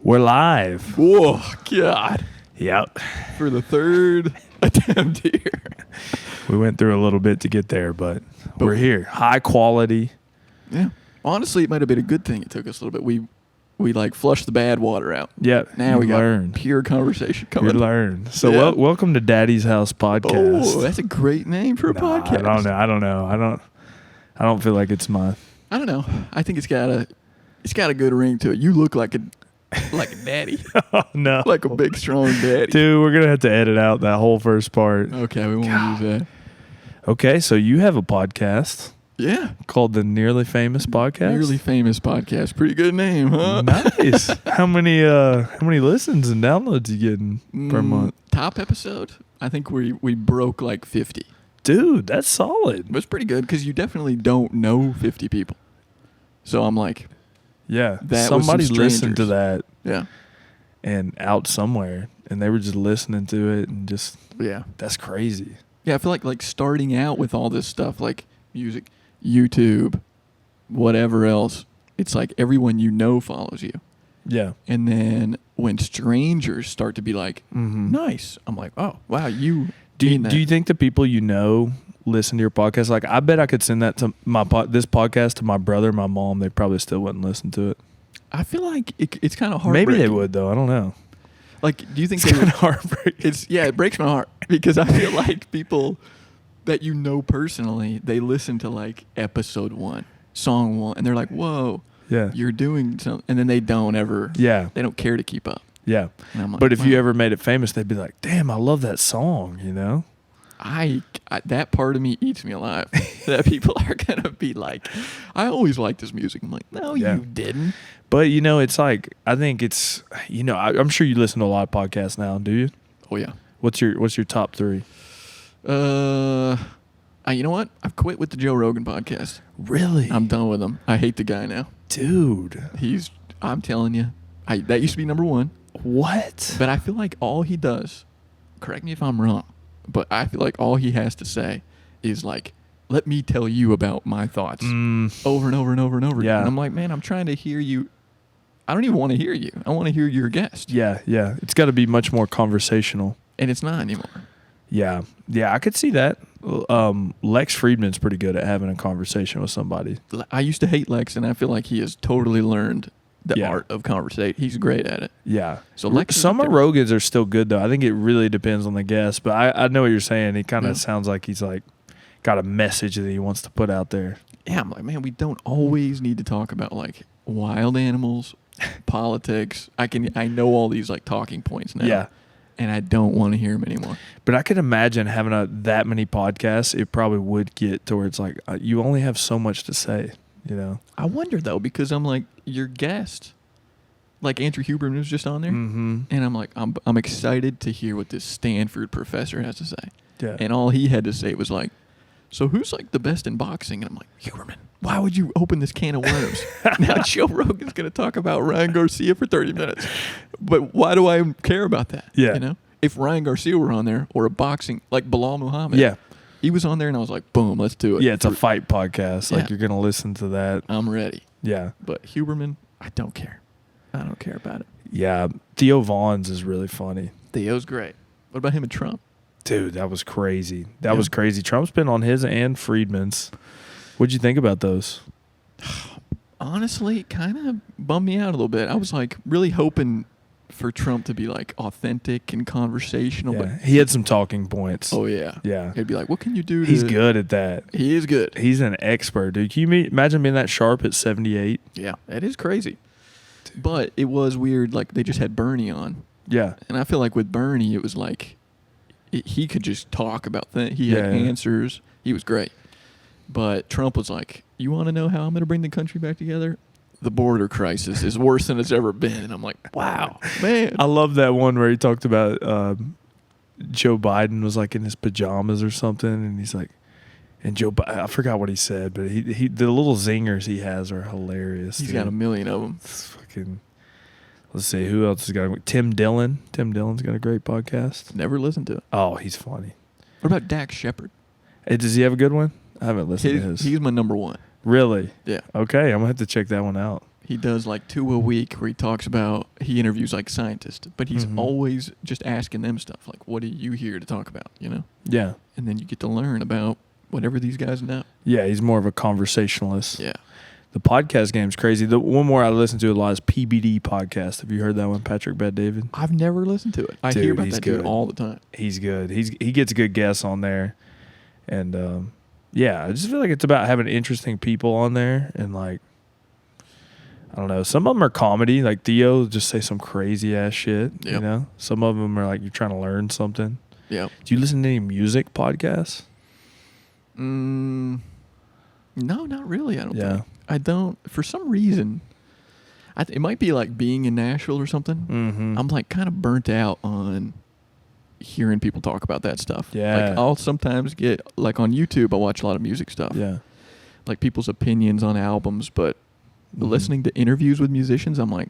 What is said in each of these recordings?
We're live. Whoa, God. Yep. For the third attempt here. We went through a little bit to get there, but we're here. High quality. Yeah. Honestly, it might have been a good thing it took us a little bit. We like flushed the bad water out. Yeah. Now we learn. got pure conversation coming. You learn. So Yeah. welcome to Daddy's House Podcast. Oh, that's a great name for a podcast. I don't know. I don't feel like it's mine. I don't know. I think it's got a good ring to it. You look like a daddy. Oh, no. Like a big, strong daddy. Dude, we're going to have to edit out that whole first part. Okay, we won't use that. Okay, so you have a podcast. Yeah. Called the Nearly Famous Podcast. Nearly Famous Podcast. Pretty good name, huh? Nice. How many listens and downloads you getting per month? Top episode, I think we broke like 50. Dude, that's solid. It was pretty good because you definitely don't know 50 people. So I'm like, yeah, that somebody was some listened to strangers. that. Yeah. And out somewhere, and they were just listening to it, and just that's crazy. Yeah, I feel like starting out with all this stuff like music, YouTube, whatever else, it's like everyone you know follows you. Yeah. And then when strangers start to be like, nice, I'm like, oh, wow, you do you think the people you know listen to your podcast? Like, I bet I could send that to this podcast to my brother and my mom. They probably still wouldn't listen to it. I feel like it's kind of heartbreaking. Maybe they would, though. I don't know. Like, do you think it's kind of heartbreaking? It breaks my heart because I feel like people that you know personally, they listen to like episode 1, song 1, and they're like, whoa, yeah, you're doing something. And then they don't ever, they don't care to keep up. Yeah. Like, but if you ever made it famous, they'd be like, damn, I love that song, you know? I that part of me eats me alive. That people are going to be like, I always liked this music. I'm like, no, you didn't. But, you know, it's like, I think it's, you know, I'm sure you listen to a lot of podcasts now, do you? Oh, yeah. What's your top 3? You know what? I've quit with the Joe Rogan podcast. Really? I'm done with him. I hate the guy now. Dude. I'm telling you, that used to be number 1. What? But I feel like all he does, correct me if I'm wrong, but I feel like all he has to say is like, let me tell you about my thoughts over and over and over and over again. And I'm like, man, I'm trying to hear you. I don't even want to hear you. I want to hear your guest. Yeah. It's got to be much more conversational. And it's not anymore. Yeah, I could see that. Lex Friedman's pretty good at having a conversation with somebody. I used to hate Lex, and I feel like he has totally learned the art of conversation. He's great at it. Yeah. So Lex, some of Rogan's are still good, though. I think it really depends on the guest. But I know what you're saying. He kind of sounds like he's like got a message that he wants to put out there. Yeah, I'm like, man, we don't always need to talk about like wild animals, politics. I know all these like talking points now. Yeah. And I don't want to hear them anymore. But I could imagine having that many podcasts, it probably would get to where it's like you only have so much to say, you know? I wonder, though, because I'm like, your guest, like Andrew Huberman was just on there, and I'm like, I'm excited to hear what this Stanford professor has to say. Yeah. And all he had to say was like, so who's like the best in boxing? And I'm like, Huberman, why would you open this can of worms? Now Joe Rogan's going to talk about Ryan Garcia for 30 minutes. But why do I care about that? Yeah. You know? If Ryan Garcia were on there or a boxing, like Bilal Muhammad. Yeah. He was on there and I was like, boom, let's do it. Yeah, it's a fight podcast. Like you're going to listen to that. I'm ready. Yeah. But Huberman, I don't care. I don't care about it. Yeah. Theo Vaughn's is really funny. Theo's great. What about him and Trump? Dude, that was crazy. That was crazy. Trump's been on his and Friedman's. What'd you think about those? Honestly, it kind of bummed me out a little bit. I was like really hoping for Trump to be like authentic and conversational. Yeah. But he had some talking points. Oh, yeah. Yeah. He'd be like, what can you do? He's good at that. He is good. He's an expert, dude. Can you imagine being that sharp at 78? Yeah, that is crazy. But it was weird. Like, they just had Bernie on. Yeah. And I feel like with Bernie, it was like he could just talk about things. He had answers. He was great. But Trump was like, you want to know how I'm going to bring the country back together? The border crisis is worse than it's ever been. And I'm like, wow, man. I love that one where he talked about Joe Biden was like in his pajamas or something. And he's like, and I forgot what he said, but he the little zingers he has are hilarious. He's got a million of them. It's fucking. Let's see, who else has got Tim Dillon. Tim Dillon's got a great podcast. Never listened to it. Oh, he's funny. What about Dax Shepard? Hey, does he have a good one? I haven't listened to his. He's my number 1. Really? Yeah. Okay, I'm going to have to check that one out. He does like 2 a week where he interviews like scientists, but he's always just asking them stuff like, what are you here to talk about, you know? Yeah. And then you get to learn about whatever these guys know. Yeah, he's more of a conversationalist. Yeah. The podcast game's crazy. The one more I listen to a lot is PBD podcast. Have you heard that one, Patrick Bet-David? I've never listened to it. I hear about that dude all the time. He's good. He gets good guests on there. And, yeah, I just feel like it's about having interesting people on there. And, like, I don't know. Some of them are comedy. Like Theo will just say some crazy-ass shit, you know? Some of them are like you're trying to learn something. Yeah. Do you listen to any music podcasts? No, not really, I don't think. I don't, for some reason, it might be like being in Nashville or something. Mm-hmm. I'm like kind of burnt out on hearing people talk about that stuff. Yeah. Like I'll sometimes get, like on YouTube, I watch a lot of music stuff. Yeah. Like people's opinions on albums, but listening to interviews with musicians, I'm like,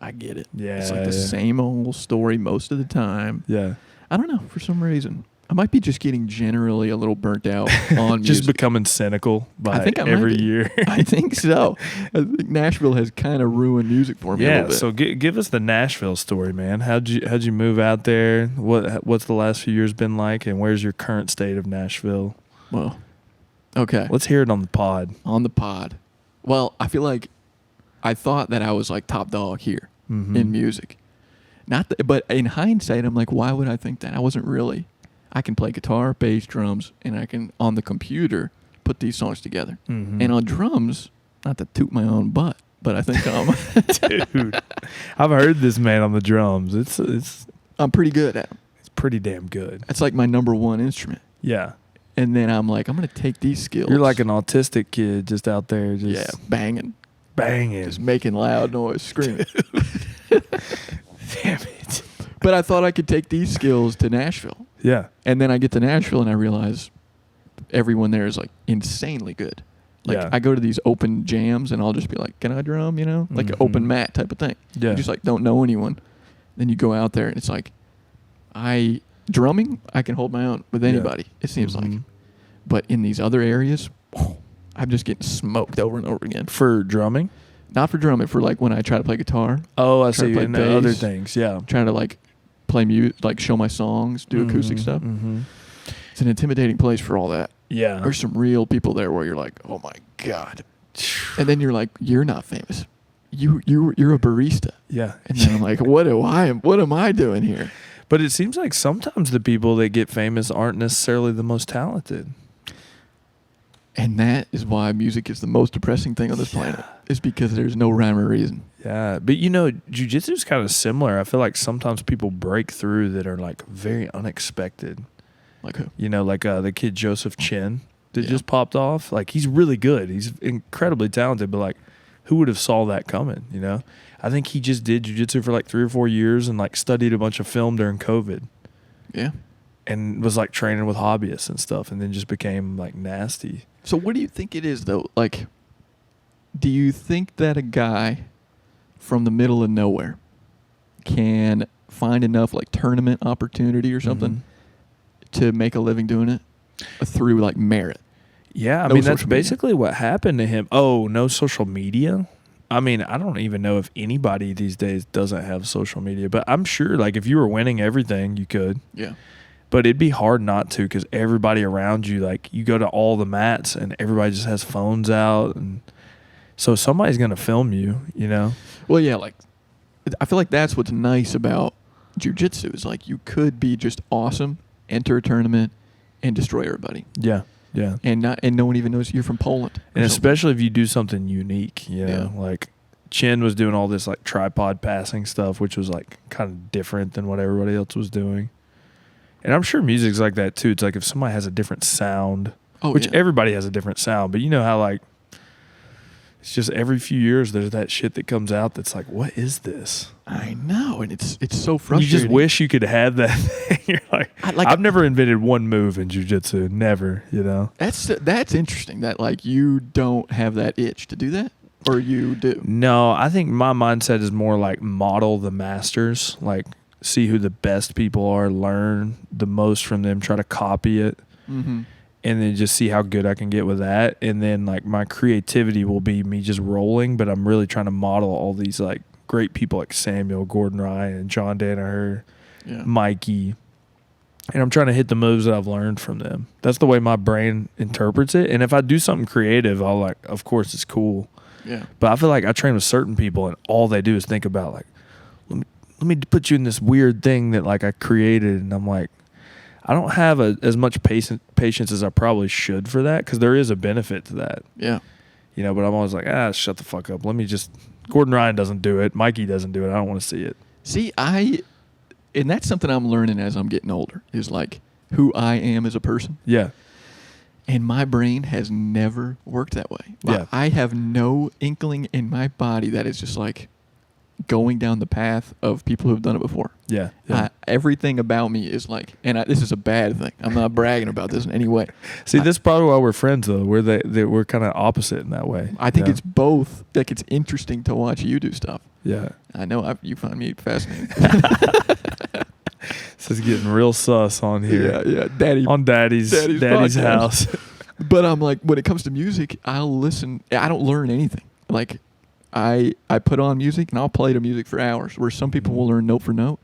I get it. Yeah. It's like the same old story most of the time. Yeah. I don't know, for some reason. I might be just getting generally a little burnt out on just music. becoming cynical by I think I every might be. year. I think so. I think Nashville has kind of ruined music for me a little bit. So give us the Nashville story, man. How'd you move out there? What's the last few years been like, and where's your current state of Nashville? Well, okay. Let's hear it on the pod. On the pod. Well, I feel like I thought that I was like top dog here in music. But in hindsight, I'm like, why would I think that? I wasn't really. I can play guitar, bass, drums, and I can, on the computer, put these songs together. Mm-hmm. And on drums, not to toot my own butt, but I think Dude, I've heard this man on the drums. It's I'm pretty good at them. It's pretty damn good. It's like my number one instrument. Yeah. And then I'm like, I'm going to take these skills. You're like an autistic kid just out there banging. Just making loud noise, screaming. Damn it. But I thought I could take these skills to Nashville. Yeah. And then I get to Nashville and I realize everyone there is like insanely good. Like I go to these open jams and I'll just be like, can I drum, you know? Like an open mat type of thing. Yeah. You just like don't know anyone. Then you go out there and it's like, drumming, I can hold my own with anybody, it seems like. But in these other areas, I'm just getting smoked over and over again. For drumming? Not for drumming, for like when I try to play guitar. Oh, I see. And other things, yeah. Trying to like play music, like show my songs, do acoustic stuff. Mm-hmm. It's an intimidating place for all that. Yeah. There's some real people there where you're like, oh my God. And then you're like, you're not famous. You're a barista. Yeah. And then I'm like, what am I doing here? But it seems like sometimes the people that get famous aren't necessarily the most talented. And that is why music is the most depressing thing on this planet. Is because there's no rhyme or reason. Yeah, but you know, jiu-jitsu is kind of similar. I feel like sometimes people break through that are like very unexpected. Like who? You know, like the kid Joseph Chin that just popped off. Like he's really good. He's incredibly talented, but like who would have saw that coming, you know? I think he just did jiu-jitsu for like 3 or 4 years and like studied a bunch of film during COVID. Yeah. And was like training with hobbyists and stuff and then just became like nasty. So what do you think it is though? Like, do you think that a guy from the middle of nowhere can find enough like tournament opportunity or something to make a living doing it through like merit? Yeah, I mean, that's basically what happened to him. Oh, no social media? I mean, I don't even know if anybody these days doesn't have social media, but I'm sure like if you were winning everything, you could. Yeah. But it'd be hard not to because everybody around you, like you go to all the mats and everybody just has phones out. And so somebody's going to film you, you know? Well, yeah, like I feel like that's what's nice about jiu-jitsu is like you could be just awesome, enter a tournament, and destroy everybody. Yeah, yeah. And no one even knows you're from Poland. And especially if you do something unique, you know? Yeah. Like Chin was doing all this like tripod passing stuff, which was like kind of different than what everybody else was doing. And I'm sure music's like that too. It's like if somebody has a different sound, which everybody has a different sound, but you know how like it's just every few years there's that shit that comes out that's like, what is this? I know, and it's so frustrating. You just wish you could have that thing. You're like I've never invented one move in jiu-jitsu, never, you know. That's interesting that like you don't have that itch to do that, or you do. No, I think my mindset is more like model the masters, like see who the best people are, learn the most from them, try to copy it. Mm-hmm. and then just see how good I can get with that. And then like my creativity will be me just rolling, but I'm really trying to model all these like great people like Samuel Gordon Ryan, John Danaher, Mikey. And I'm trying to hit the moves that I've learned from them. That's the way my brain interprets it. And if I do something creative, I'll like, of course it's cool. Yeah. But I feel like I train with certain people and all they do is think about like, let me put you in this weird thing that like I created. And I'm like, I don't have as much patience as I probably should for that, because there is a benefit to that. Yeah. You know, but I'm always like, shut the fuck up. Let me just, Gordon Ryan doesn't do it. Mikey doesn't do it. I don't want to see it. See, and that's something I'm learning as I'm getting older, is like who I am as a person. Yeah. And my brain has never worked that way. Yeah. I have no inkling in my body that is just like going down the path of people who have done it before. Yeah. Everything about me is like, and this is a bad thing. I'm not bragging about this in any way. See, this is probably why we're friends, though. We're kind of opposit in that way. I think it's both. Like, it's interesting to watch you do stuff. Yeah. I know you find me fascinating. This is getting real sus on here. Yeah, Daddy. On Daddy's house. But I'm like, when it comes to music, I'll listen. I don't learn anything. Like, I put on music and I'll play the music for hours, where some people will learn note for note.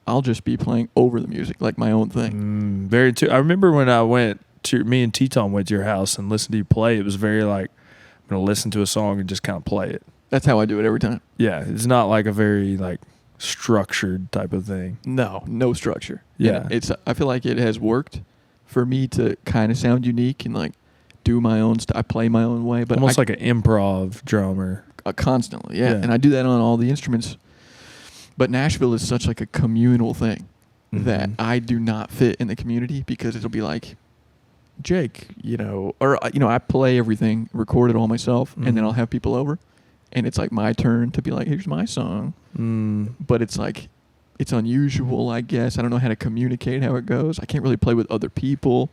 I'll just be playing over the music, like my own thing. I remember when I went to, me and T-Tom went to your house and listened to you play, it was very like, I'm going to listen to a song and just kind of play it. That's how I do it every time. Yeah, it's not like a very like structured type of thing. No structure. Yeah. I feel like it has worked for me to kind of sound unique and like do my own stuff. I play my own way, but almost like an improv drummer. Constantly, yeah. And I do that on all the instruments. But Nashville is such like a communal thing that I do not fit in the community, because it'll be like, Jake, I play everything, record it all myself, and then I'll have people over, and it's like my turn to be like, here's my song. But it's like, it's unusual, I guess. I don't know how to communicate how it goes. I can't really play with other people.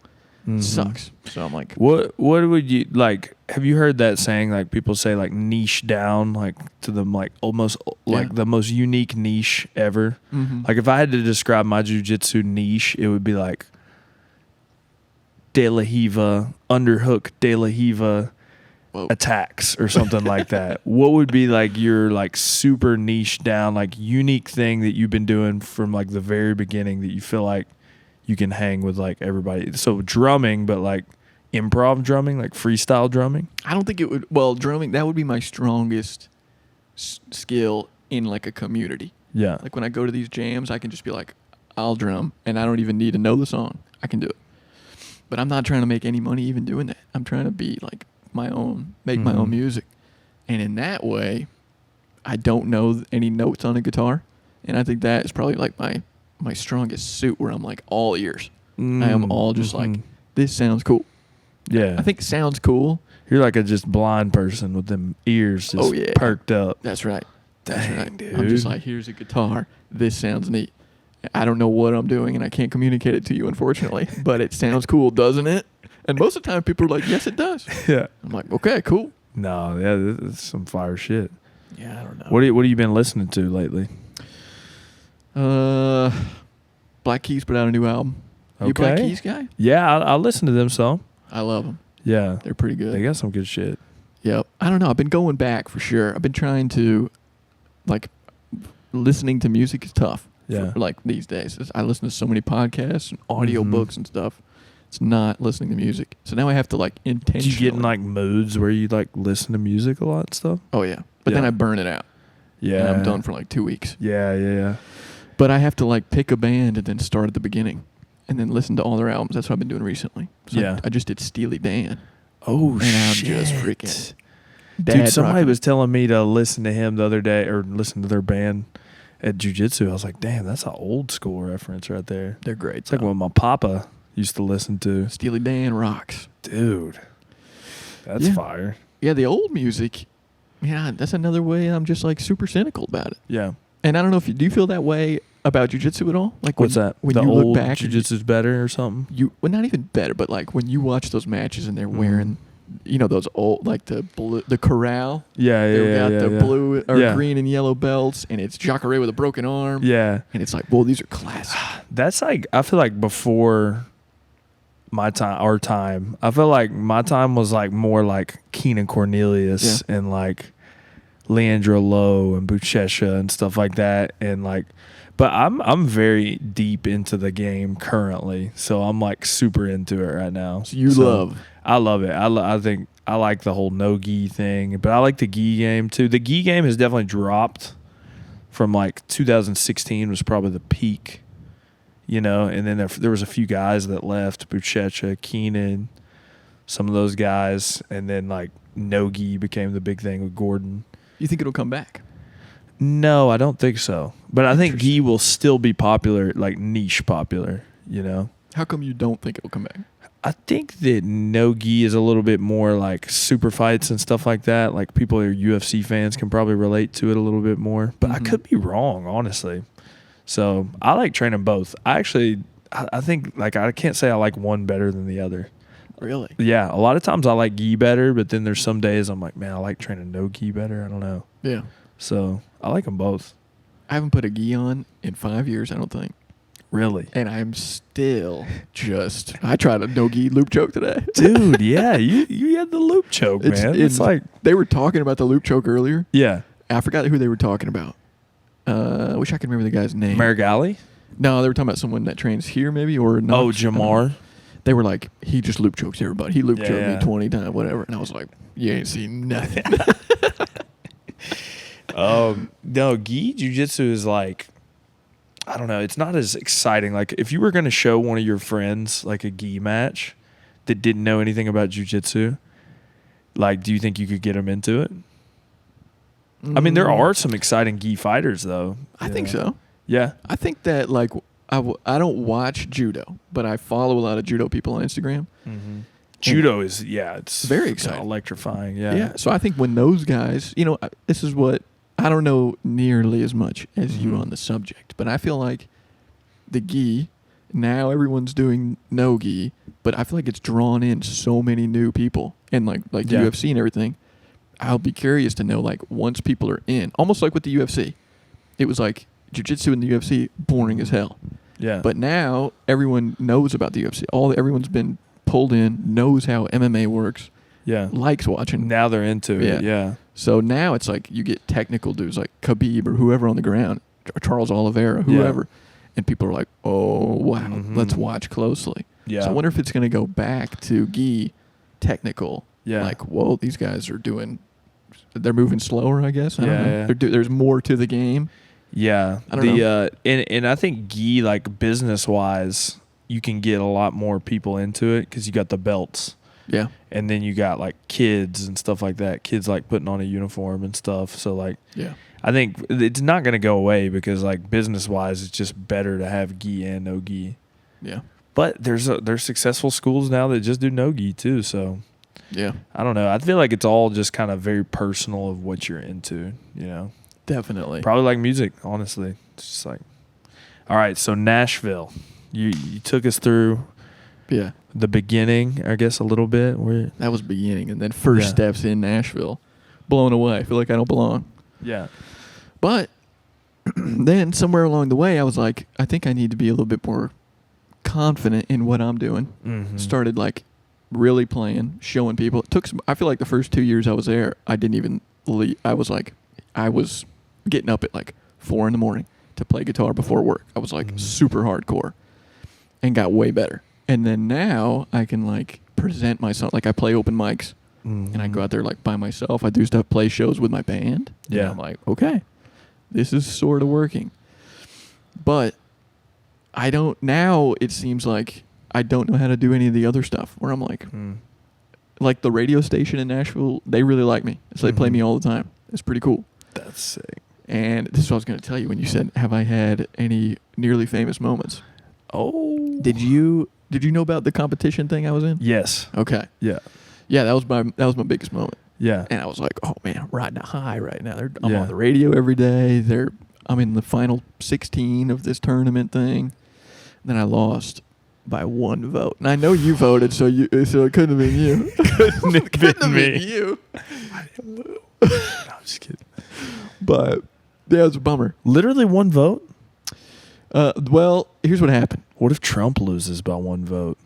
It sucks. So I'm like, what would you like? Have you heard that saying? Like, people say like niche down, like to them, like almost like the most unique niche ever. Like, if I had to describe my jiu-jitsu niche, it would be like De La Hiva, underhook De La Hiva attacks or something like that. What would be like your like super niche down, like unique thing that you've been doing from like the very beginning that you feel like you can hang with like everybody? So drumming, but like improv drumming, like freestyle drumming? I don't think it would. Well, drumming, that would be my strongest skill in like a community. Yeah. Like when I go to these jams, I can just be like, I'll drum, and I don't even need to know the song. I can do it. But I'm not trying to make any money even doing that. I'm trying to be like my own, make my own music. And in that way, I don't know any notes on a guitar. And I think that is probably like my strongest suit, where I'm like all ears. I am all just like, this sounds cool. Yeah. I think it sounds cool. You're like a just blind person with them ears just perked up. That's right. That's Dang, right. dude. I'm just like, here's a guitar. This sounds neat. I don't know what I'm doing, and I can't communicate it to you, unfortunately. But it sounds cool, doesn't it? And most of the time, people are like, yes, it does. Yeah. I'm like, okay, cool. No, yeah, this is some fire shit. Yeah, I don't know. What have you been listening to lately? Black Keys put out a new album. You a Black Keys guy? Yeah, I listen to them some. I love them. Yeah. They're pretty good. They got some good shit. Yep. I don't know. I've been going back for sure. I've been trying to, like, listening to music is tough. Yeah. For, like, these days. I listen to so many podcasts and audio books and stuff. It's not listening to music. So now I have to, like, intentionally. Do you get in, like, moods where you, like, listen to music a lot and stuff? Oh, yeah. But then I burn it out. Yeah. And I'm done for, like, 2 weeks. Yeah. But I have to, like, pick a band and then start at the beginning. And then listen to all their albums. That's what I've been doing recently. So I just did Steely Dan. Oh, and I'm just freaking dude, somebody was telling me to listen to him the other day, or listen to their band at jiu-jitsu. I was like, damn, that's an old school reference right there. They're great. It's like what my papa used to listen to. Steely Dan rocks. Dude, that's fire. Yeah, the old music, yeah, that's another way I'm just like super cynical about it. Yeah. And I don't know if you feel that way about jiu-jitsu at all? Like what's that? When the you old look back, jiu-jitsu's better or something? Well, not even better, but like when you watch those matches and they're wearing, those old, like the blue, the corral. They've got the blue or green and yellow belts, and it's Jacare with a broken arm. Yeah. And it's like, well, these are classic. That's like, I feel like before our time. I feel like my time was like more like Keenan Cornelius and like Leandro Lowe and Buchecha and stuff like that. And like, but I'm very deep into the game currently, so I'm like super into it right now. So you love? I love it. I think I like the whole no gi thing, but I like the gi game too. The gi game has definitely dropped from like 2016 was probably the peak. You know, and then there was a few guys that left, Buchecha, Keenan, some of those guys, and then like no-gi became the big thing with Gordon. You think it'll come back? No, I don't think so. But I think gi will still be popular, like niche popular, you know? How come you don't think it'll come back? I think that no-gi is a little bit more like super fights and stuff like that. Like people who are UFC fans can probably relate to it a little bit more. But I could be wrong, honestly. So I like training both. I think like I can't say I like one better than the other. Really? Yeah. A lot of times I like gi better, but then there's some days I'm like, man, I like training no gi better. I don't know. Yeah. So I like them both. I haven't put a gi on in 5 years, I don't think. Really? And I'm still just. I tried a no gi loop choke today. Dude, yeah. You had the loop choke, man. It's like. They were talking about the loop choke earlier. Yeah. I forgot who they were talking about. I wish I could remember the guy's name. Marigali? No, they were talking about someone that trains here, maybe, or not. Oh, Jamar. They were like, he just loop chokes everybody. He loop choked me 20 times, whatever. And I was like, you ain't seen nothing. No, gi jiu-jitsu is like, I don't know. It's not as exciting. Like if you were going to show one of your friends like a gi match that didn't know anything about jiu-jitsu, like, do you think you could get them into it? I mean, there are some exciting gi fighters, though. I think so. Yeah. I think that, like, I don't watch judo, but I follow a lot of judo people on Instagram. Mm-hmm. Judo is, it's very exciting. Electrifying, yeah. Yeah, so I think when those guys, this is what, I don't know nearly as much as you on the subject, but I feel like the gi, now everyone's doing no gi, but I feel like it's drawn in so many new people, and like UFC and everything. I'll be curious to know, like, once people are in, almost like with the UFC, it was like jiu-jitsu in the UFC, boring as hell. Yeah. But now everyone knows about the UFC. Everyone's been pulled in, knows how MMA works. Yeah. Likes watching. Now they're into it. Yeah. So now it's like you get technical dudes like Khabib or whoever on the ground, or Charles Oliveira, whoever, and people are like, oh, wow, let's watch closely. Yeah. So I wonder if it's going to go back to gi technical. Yeah. Like, whoa, these guys are they're moving slower, I guess. I don't know. There's more to the game. Yeah. I don't know. And I think gi, like business-wise, you can get a lot more people into it because you got the belts. Yeah. And then you got like kids and stuff like that. Kids like putting on a uniform and stuff. So like, I think it's not going to go away because like business-wise, it's just better to have gi and no gi. Yeah. But there's successful schools now that just do no gi too. So yeah, I don't know. I feel like it's all just kind of very personal of what you're into, Definitely. Probably like music, honestly. It's just like, all right, so Nashville. You took us through the beginning, I guess, a little bit. That was beginning, and then first steps in Nashville. Blown away. I feel like I don't belong. Yeah. But then somewhere along the way, I was like, I think I need to be a little bit more confident in what I'm doing. Mm-hmm. Started like really playing, showing people. I feel like the first 2 years I was there, I didn't even leave. I was getting up at like 4 a.m. to play guitar before work. I was like super hardcore and got way better. And then now I can like present myself. Like I play open mics and I go out there like by myself. I do stuff, play shows with my band. Yeah. And I'm like, okay, this is sort of working. But now it seems like I don't know how to do any of the other stuff where I'm like the radio station in Nashville, they really like me. So they play me all the time. It's pretty cool. That's sick. And this is what I was going to tell you when you said, have I had any nearly famous moments? Oh. Did you know about the competition thing I was in? Yes. Okay. Yeah. Yeah, that was my biggest moment. Yeah. And I was like, oh man, I'm riding a high right now. I'm on the radio every day. I'm in the final 16 of this tournament thing. Then I lost by 1 vote. And I know you voted, so it couldn't have been you. couldn't have been you. I didn't move. No, I'm just kidding. But yeah, it was a bummer. Literally 1 vote? Well, here's what happened. What if Trump loses by 1 vote?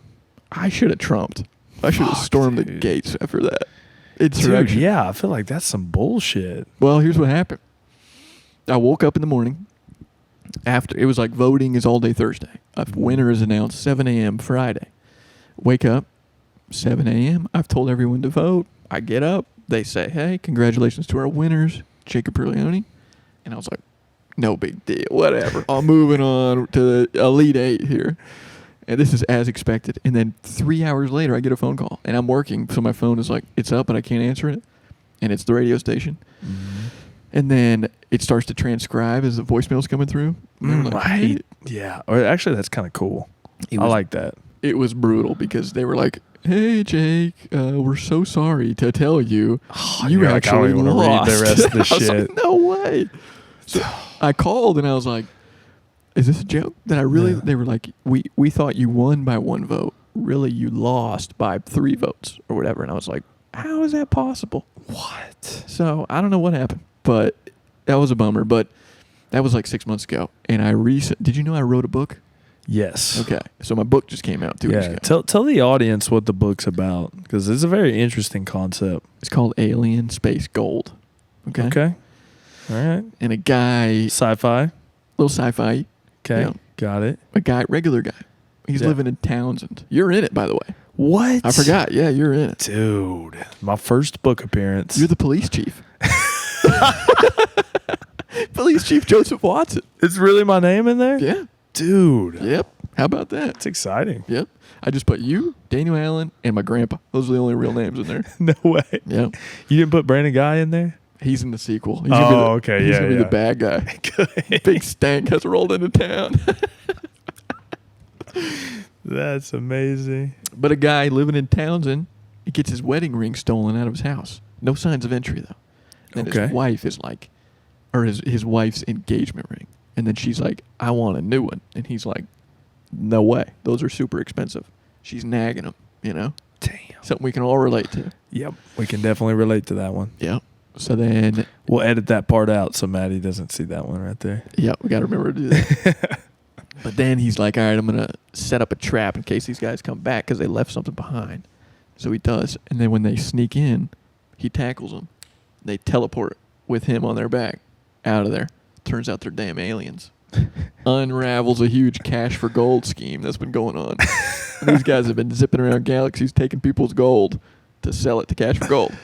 I should have trumped. I should have stormed the gates after that. Dude, yeah, I feel like that's some bullshit. Well, here's what happened. I woke up in the morning. After it was like voting is all day Thursday. A winner is announced 7 a.m. Friday. Wake up, 7 a.m. I've told everyone to vote. I get up. They say, hey, congratulations to our winners, Jacob Perleone. And I was like, no big deal. Whatever. I'm moving on to the Elite Eight here. And this is as expected. And then 3 hours later, I get a phone call. And I'm working, so my phone is like, it's up, and I can't answer it. And it's the radio station. Mm-hmm. And then it starts to transcribe as the voicemail's coming through. Right? Yeah. Or actually, that's kind of cool. I like that. It was brutal because they were like, hey, Jake, we're so sorry to tell you. You actually lost. Read the rest of the I was shit. like, no way. So I called and I was like, is this a joke? Then they were like, we thought you won by 1 vote. Really, you lost by 3 votes or whatever. And I was like, how is that possible? What? So I don't know what happened, but that was a bummer. But that was like 6 months ago. And did you know I wrote a book? Yes. Okay. So my book just came out 2 weeks ago. Tell the audience what the book's about, because it's a very interesting concept. It's called Alien Space Gold. Okay. Okay. All right. And a guy, Sci-fi. little sci-fi. Okay. You know, Got it. a guy, regular guy. He's living in Townsend. You're in it, by the way. What? I forgot. Yeah, you're in it. Dude, my first book appearance. You're the police chief. Police Chief Joseph Watson. It's really my name in there? Yeah. Dude. Yep. How about that? That's exciting. Yep. I just put you, Daniel Allen, and my grandpa. Those are the only real names in there. No way. Yep. You didn't put Brandon Guy in there? He's in the sequel. He's okay. He's going to be the bad guy. Big stank has rolled into town. That's amazing. But a guy living in Townsend, he gets his wedding ring stolen out of his house. No signs of entry, though. And his wife is like, or his wife's engagement ring. And then she's like, I want a new one. And he's like, no way. Those are super expensive. She's nagging him, you know? Damn. Something we can all relate to. Yep. We can definitely relate to that one. Yep. So then... We'll edit that part out so Maddie doesn't see that one right there. Yep, we got to remember to do that. But then he's like, all right, I'm going to set up a trap in case these guys come back because they left something behind. So he does. And then when they sneak in, he tackles them. They teleport with him on their back out of there. Turns out they're damn aliens. Unravels a huge cash for gold scheme that's been going on. And these guys have been zipping around galaxies taking people's gold to sell it to cash for gold.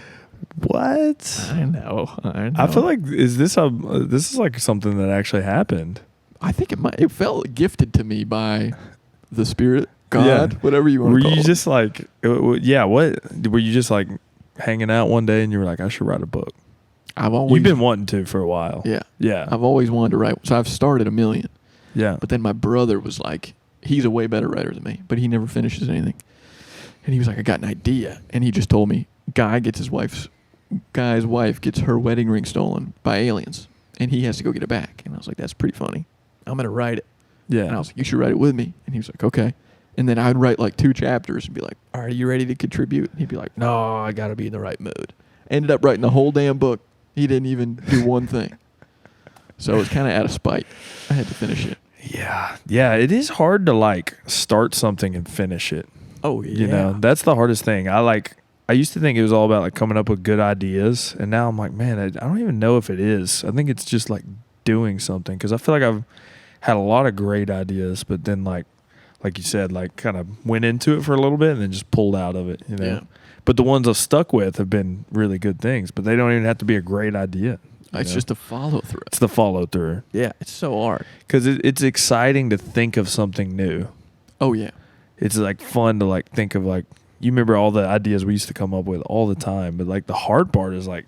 What? I know. I feel like this is like something that actually happened. I think it felt gifted to me by the spirit, God, whatever you want to call it. Were you just like, what? Were you just like hanging out one day and you were like, I should write a book? You've been wanting to for a while. Yeah. Yeah. I've always wanted to write. So I've started 1 million. Yeah. But then my brother was like, he's a way better writer than me, but he never finishes anything. And he was like, I got an idea. And he just told me, guy's wife gets her wedding ring stolen by aliens. And he has to go get it back. And I was like, that's pretty funny. I'm going to write it. Yeah. And I was like, you should write it with me. And he was like, okay. And then I'd write like 2 chapters and be like, are you ready to contribute? And he'd be like, no, I got to be in the right mood. Ended up writing the whole damn book. He didn't even do one thing. So it was kind of out of spite. I had to finish it. Yeah. Yeah. It is hard to like start something and finish it. Oh, yeah. You know, that's the hardest thing. I used to think it was all about like coming up with good ideas. And now I'm like, man, I don't even know if it is. I think it's just like doing something. Because I feel like I've had a lot of great ideas, but then like you said, like kind of went into it for a little bit and then just pulled out of it, you know? Yeah. But the ones I've stuck with have been really good things, but they don't even have to be a great idea. It's just a follow through. It's the follow through. Yeah, it's so hard. Because it's exciting to think of something new. Oh, yeah. It's like fun to like think of like, you remember all the ideas we used to come up with all the time, but like the hard part is like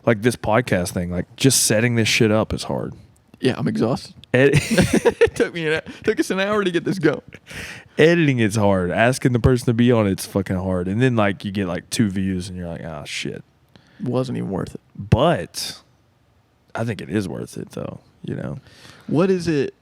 this podcast thing, like just setting this shit up is hard. Yeah, I'm exhausted. It took us an hour to get this going. Editing is hard. Asking the person to be on it's fucking hard. And then like you get like 2 views and you're like, oh shit. Wasn't even worth it. But I think it is worth it though, you know. What is it